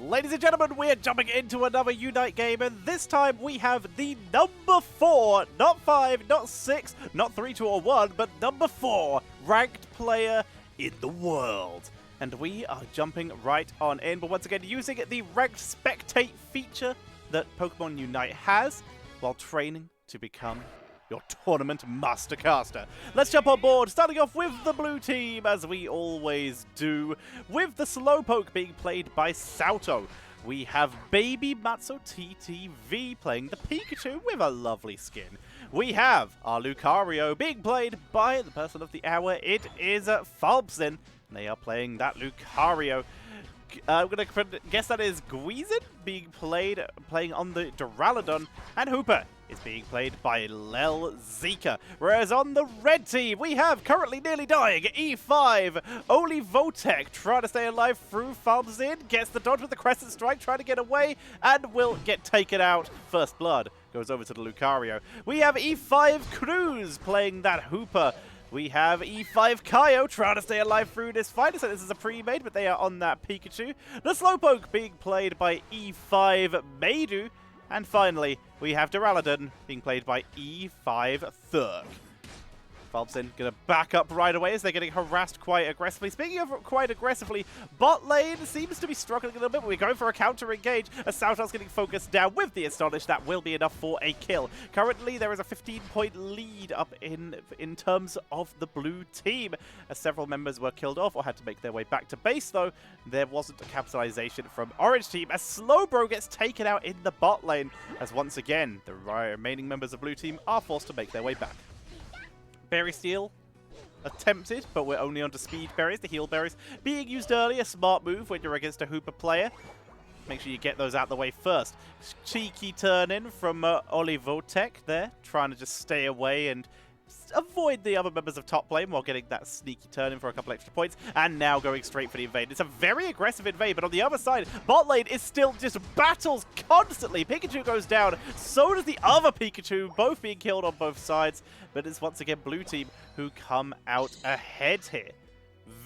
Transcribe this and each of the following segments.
Ladies and gentlemen, we are jumping into another Unite game, and this time we have the number 4, not 5, not 6, not 3, 2, or 1, but number 4 ranked player in the world. And we are jumping right on in, but once again using the ranked spectate feature that Pokemon Unite has while training to become your tournament mastercaster. Let's jump on board, starting off with the blue team, as we always do, with the Slowpoke being played by Souto. We have BabyMazoTTV playing the Pikachu with a lovely skin. We have our Lucario being played by the person of the hour. It is FalbziN. They are playing that Lucario. I'm going to guess that is GuizinN being playing on the Duraludon, and Hooper is being played by LeLzika. Whereas on the red team, we have currently nearly dying E5, Olivotec trying to stay alive through FalbziN, gets the dodge with the Crescent Strike, trying to get away, and will get taken out. First blood goes over to the Lucario. We have E5 Creuze playing that Hooper. We have E5 Kaio trying to stay alive through this fight. So this is a pre-made, but they are on that Pikachu. The Slowpoke being played by E5 Madeww. And finally, we have Duraludon being played by E5 Thirc. FalbziN going to back up right away as they're getting harassed quite aggressively. Speaking of quite aggressively, bot lane seems to be struggling a little bit, but we're going for a counter engage as Souto's getting focused down with the Astonish. That will be enough for a kill. Currently, there is a 15-point lead up in terms of the blue team, as several members were killed off or had to make their way back to base, though. There wasn't a capitalization from orange team as Slowbro gets taken out in the bot lane, as once again, the remaining members of blue team are forced to make their way back. Berry Steal attempted, but we're only onto speed berries, the heal berries being used early, a smart move when you're against a Hooper player. Make sure you get those out the way first. Cheeky turn in from Olivotec there, trying to just stay away and avoid the other members of top lane while getting that sneaky turn in for a couple extra points, and now going straight for the invade. It's a very aggressive invade, but on the other side, bot lane is still just battles constantly. Pikachu goes down, so does the other Pikachu, both being killed on both sides, but it's once again blue team who come out ahead here.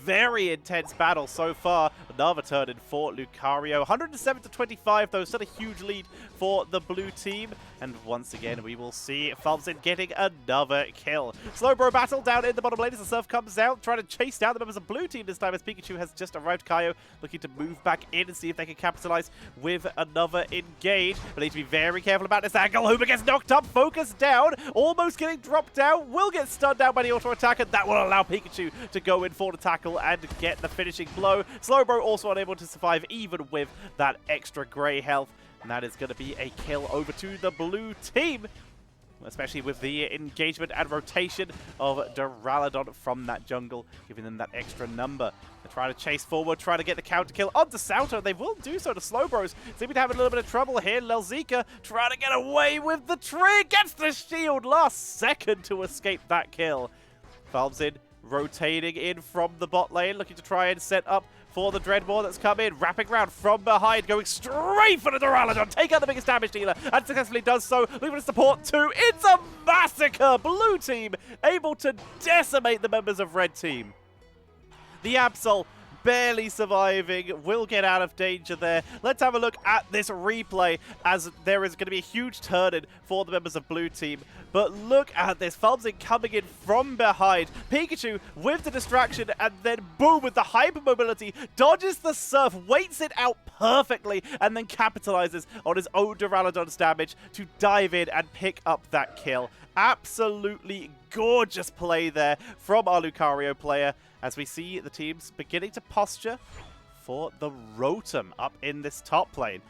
Very intense battle so far. Another turn in for Lucario. 107-25 though, still a huge lead for the blue team. And once again, we will see FalbziN getting another kill. Slowbro battle down in the bottom lane as the Surf comes out, trying to chase down the members of blue team this time as Pikachu has just arrived. Kaio looking to move back in and see if they can capitalize with another engage. But need to be very careful about this angle. Hooper gets knocked up, focused down, almost getting dropped down, will get stunned down by the auto attack, and that will allow Pikachu to go in for the tackle and get the finishing blow. Slowbro also unable to survive even with that extra grey health. And that is going to be a kill over to the blue team, especially with the engagement and rotation of Duraludon from that jungle, giving them that extra number. They're trying to chase forward, trying to get the counter kill onto Souto. They will do so. The Slowbros seem to have a little bit of trouble here. LeLzika trying to get away with the tree, gets the shield last second to escape that kill. FalbziN rotating in from the bot lane, looking to try and set up for the Dreadmore that's come in, wrapping around from behind, going straight for the Duraludon, take out the biggest damage dealer, and successfully does so, leaving us support too. It's a massacre! Blue team able to decimate the members of red team. The Absol barely surviving, will get out of danger there. Let's have a look at this replay, as there is going to be a huge turn-in for the members of blue team. But look at this, FalbziN coming in from behind. Pikachu with the distraction, and then boom, with the hyper mobility, dodges the Surf, waits it out perfectly, and then capitalizes on his own Duraludon's damage to dive in and pick up that kill. Absolutely gorgeous play there from our Lucario player, as we see the teams beginning to posture for the Rotom up in this top lane.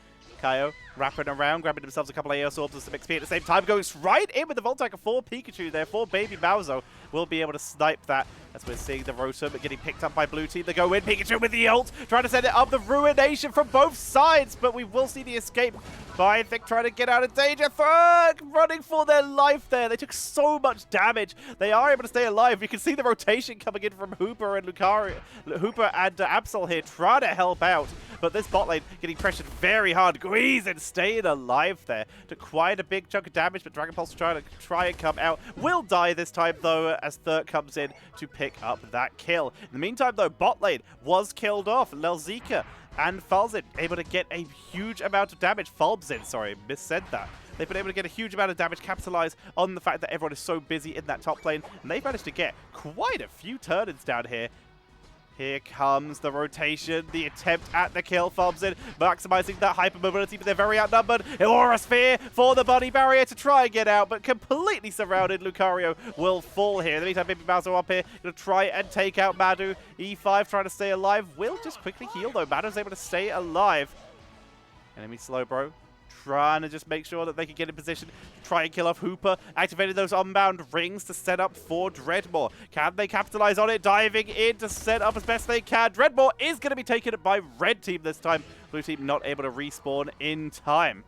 Kaio wrapping around, grabbing themselves a couple of Aeos Orbs with some XP at the same time, goes right in with the Volt Tackle for Pikachu there, for BabyMazo. Will be able to snipe that, as we're seeing the Rotom getting picked up by blue team. They go in, Pikachu with the ult, trying to send it up, the Ruination from both sides, but we will see the escape by Thirc trying to get out of danger. Thirc running for their life there. They took so much damage. They are able to stay alive. You can see the rotation coming in from Hooper and Lucario, Hooper and Absol here trying to help out, but this bot lane getting pressured very hard. GuizinN staying alive there. Took quite a big chunk of damage, but Dragon Pulse trying to come out. Will die this time though, as Thirc comes in to pick up that kill. In the meantime though, bot lane was killed off. LeLzika and FalbziN able to get a huge amount of damage. FalbziN, sorry, missaid that. They've been able to get a huge amount of damage, capitalize on the fact that everyone is so busy in that top lane, and they've managed to get quite a few turn-ins down here. Here comes the rotation, the attempt at the kill. FalbziN maximizing that hypermobility, but they're very outnumbered. Aura Sphere for the body barrier to try and get out, but completely surrounded. Lucario will fall here. In the meantime, BabyMazoTTV up here, going to try and take out Madeww. E5 trying to stay alive. Will just quickly heal, though. Madeww's able to stay alive. Enemy Slowbro trying to just make sure that they can get in position to try and kill off Hooper. Activating those unbound rings to set up for Dreadmore. Can they capitalize on it? Diving in to set up as best they can. Dreadmore is going to be taken by red team this time. Blue team not able to respawn in time.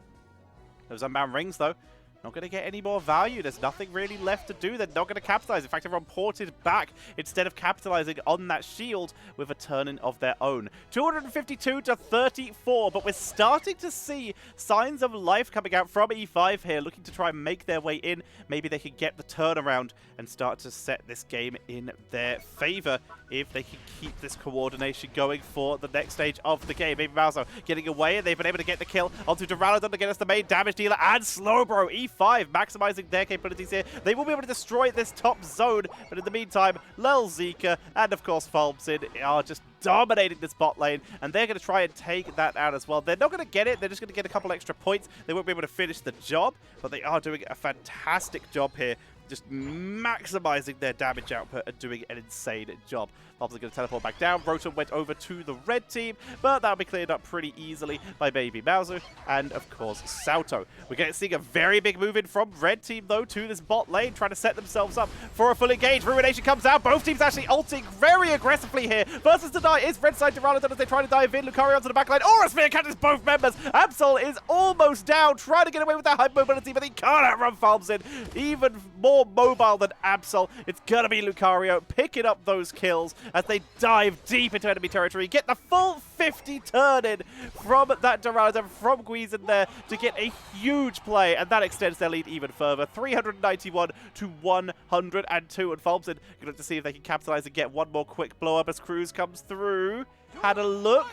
Those unbound rings, though, not going to get any more value. There's nothing really left to do. They're not going to capitalize. In fact, everyone ported back instead of capitalizing on that shield with a turn-in of their own. 252 to 34, but we're starting to see signs of life coming out from E5 here, looking to try and make their way in. Maybe they could get the turnaround and start to set this game in their favor if they can keep this coordination going for the next stage of the game. BabyMazoTTV getting away, and they've been able to get the kill onto Duraludon to get us the main damage dealer, and Slowbro. E5 maximizing their capabilities here. They will be able to destroy this top zone, but in the meantime, LeLzika and, of course, FalbziN are just dominating this bot lane, and they're going to try and take that out as well. They're not going to get it. They're just going to get a couple extra points. They won't be able to finish the job, but they are doing a fantastic job here, just maximizing their damage output and doing an insane job. FalbziN going to teleport back down. Rotom went over to the red team, but that'll be cleared up pretty easily by BabyMazoTTV and, of course, Souto. We're seeing a very big move in from red team, though, to this bot lane, trying to set themselves up for a full engage. Ruination comes out. Both teams actually ulting very aggressively here. Versus Deny is red side Duraludon as they try to dive in. Lucario onto the back line. Aura Sphere catches both members. Absol is almost down, trying to get away with that high mobility, but he can't outrun FalbziN. Even more mobile than Absol. It's going to be Lucario picking up those kills as they dive deep into enemy territory. Get the full 50 turn-in from that Duraludon, from GuizinN there, to get a huge play, and that extends their lead even further. 391 to 102, and FalbziN going to see if they can capitalize and get one more quick blow-up as Creuze comes through. Had a look.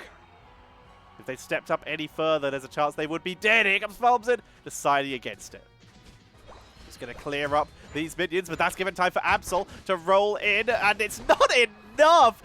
If they stepped up any further, there's a chance they would be dead. Here comes FalbziN, deciding against it. Just going to clear up these minions, but that's given time for Absol to roll in, and it's not enough.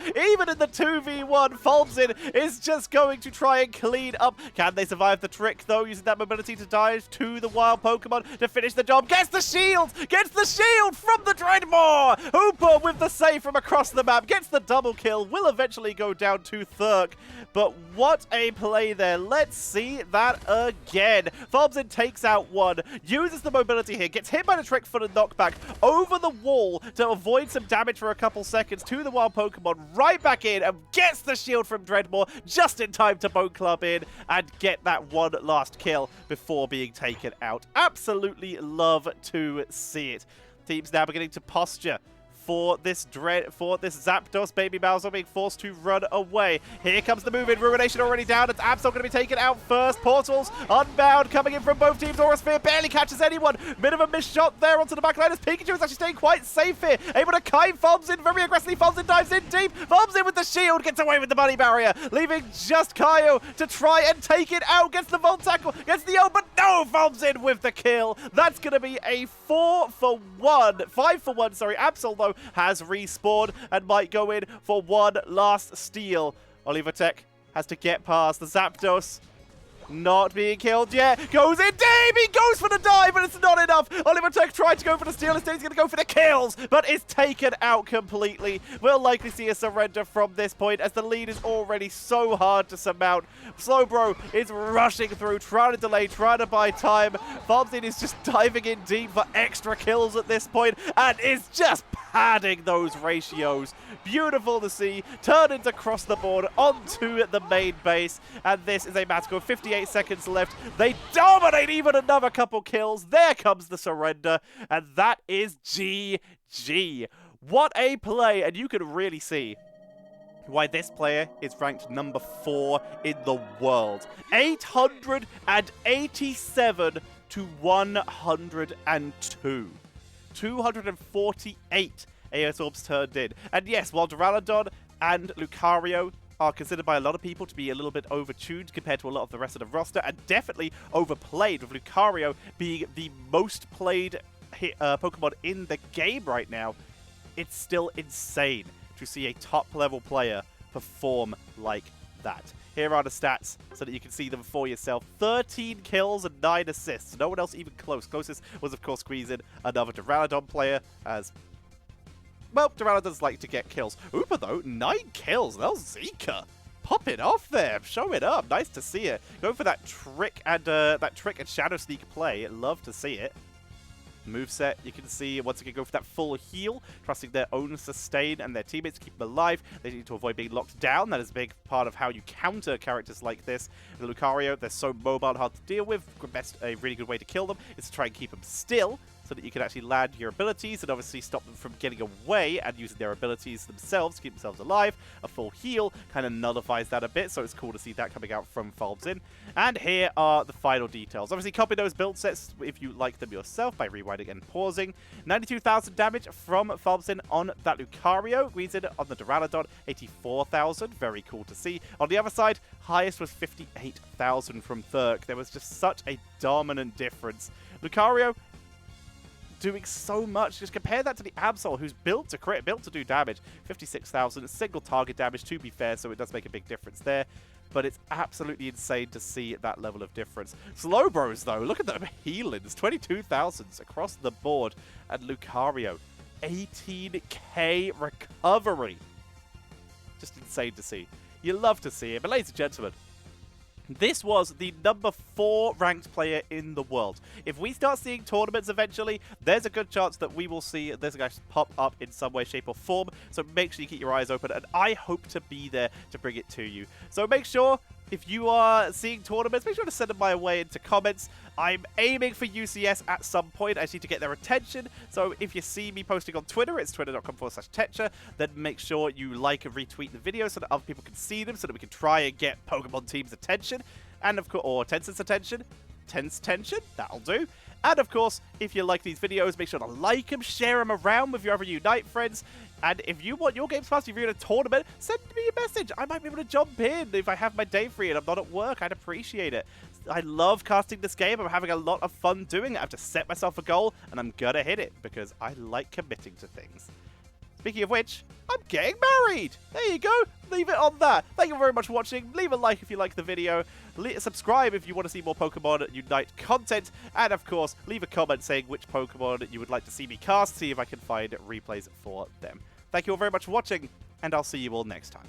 Even in the 2v1, FalbziN is just going to try and clean up. Can they survive the trick, though, using that mobility to dive to the wild Pokemon to finish the job? Gets the shield! Gets the shield from the Dreadmore! Hooper with the save from across the map. Gets the double kill. Will eventually go down to Thirc. But what a play there. Let's see that again. FalbziN takes out one, uses the mobility here, gets hit by the trick for the knockback over the wall to avoid some damage for a couple seconds to the wild Pokemon, right back in, and gets the shield from Dreadmore just in time to Bone Club in and get that one last kill before being taken out. Absolutely love to see it. Teams now beginning to posture for this Zapdos. BabyMazoTTV being forced to run away. Here comes the move in. Ruination already down. It's Absol going to be taken out first. Portals unbound coming in from both teams. Aura Sphere barely catches anyone. Bit of a missed shot there onto the back line as Pikachu is actually staying quite safe here. Able to kite FalbziN very aggressively. FalbziN dives in deep. FalbziN with the shield gets away with the body barrier, leaving just Kaio to try and take it out. Gets the Volt Tackle, gets the ult, but no, FalbziN with the kill. That's going to be a 5 for 1, sorry. Absol, though, has respawned and might go in for one last steal. Olivotec has to get past the Zapdos. Not being killed yet. Goes in deep. He goes for the dive, but it's not enough. Olivotec tried to go for the steal. Instead, he's going to go for the kills, but is taken out completely. We'll likely see a surrender from this point as the lead is already so hard to surmount. Slowbro is rushing through, trying to delay, trying to buy time. FalbziN is just diving in deep for extra kills at this point and is just padding those ratios. Beautiful to see. Turn-ins across the board onto the main base, and this is a match with 58 seconds left. They dominate even another couple kills. There comes the surrender, and that is GG. What a play, and you can really see why this player is ranked number 4 in the world. 887 to 102. 248 AS Orbs turned in. And yes, while Duraludon and Lucario are considered by a lot of people to be a little bit overtuned compared to a lot of the rest of the roster, and definitely overplayed, with Lucario being the most played Pokemon in the game right now. It's still insane to see a top-level player perform like that. Here are the stats so that you can see them for yourself. 13 kills and 9 assists. No one else even close. Closest was, of course, GuizinN, another Duraludon player, as... well, Duraludon's like to get kills. Upa, though, 9 kills. LeLzika, pop it off there. Show it up. Nice to see it. Go for that trick and Shadow Sneak play. Love to see it. Moveset, you can see once again go for that full heal, trusting their own sustain and their teammates to keep them alive. They need to avoid being locked down. That is a big part of how you counter characters like this. The Lucario, they're so mobile and hard to deal with. A really good way to kill them is to try and keep them still, so that you can actually land your abilities and obviously stop them from getting away and using their abilities themselves to keep themselves alive. A full heal kind of nullifies that a bit, so it's cool to see that coming out from FalbziN. And here are the final details. Obviously, copy those build sets if you like them yourself by rewinding and pausing. 92,000 damage from FalbziN on that Lucario. GuizinN on the Duraludon, 84,000. Very cool to see. On the other side, highest was 58,000 from Thirc. There was just such a dominant difference. Lucario doing so much. Just compare that to the Absol, who's built to crit, built to do damage. 56,000, single target damage, to be fair, so it does make a big difference there. But it's absolutely insane to see that level of difference. Slowbros, though, look at them healing. There's 22,000s across the board. And Lucario, 18k recovery. Just insane to see. You love to see it. But ladies and gentlemen, this was the number 4 ranked player in the world. If we start seeing tournaments eventually, there's a good chance that we will see this guy pop up in some way, shape, or form. So make sure you keep your eyes open, and I hope to be there to bring it to you. So make sure, if you are seeing tournaments, make sure to send them my way into comments. I'm aiming for UCS at some point. I just need to get their attention. So if you see me posting on Twitter, it's twitter.com/Tetcher. Then make sure you like and retweet the video so that other people can see them, so that we can try and get Pokemon Team's attention. And of course, or Tencent's attention. Tension, that'll do. And of course, if you like these videos, make sure to like them, share them around with your other Unite friends. And if you want your Games Pass, if you're in a tournament, send me a message. I might be able to jump in if I have my day free and I'm not at work. I'd appreciate it. I love casting this game. I'm having a lot of fun doing it. I have to set myself a goal, and I'm gonna hit it because I like committing to things. Speaking of which, I'm getting married! There you go! Leave it on that. Thank you very much for watching. Leave a like if you like the video. Subscribe if you want to see more Pokemon Unite content. And of course, leave a comment saying which Pokemon you would like to see me cast. See if I can find replays for them. Thank you all very much for watching, and I'll see you all next time.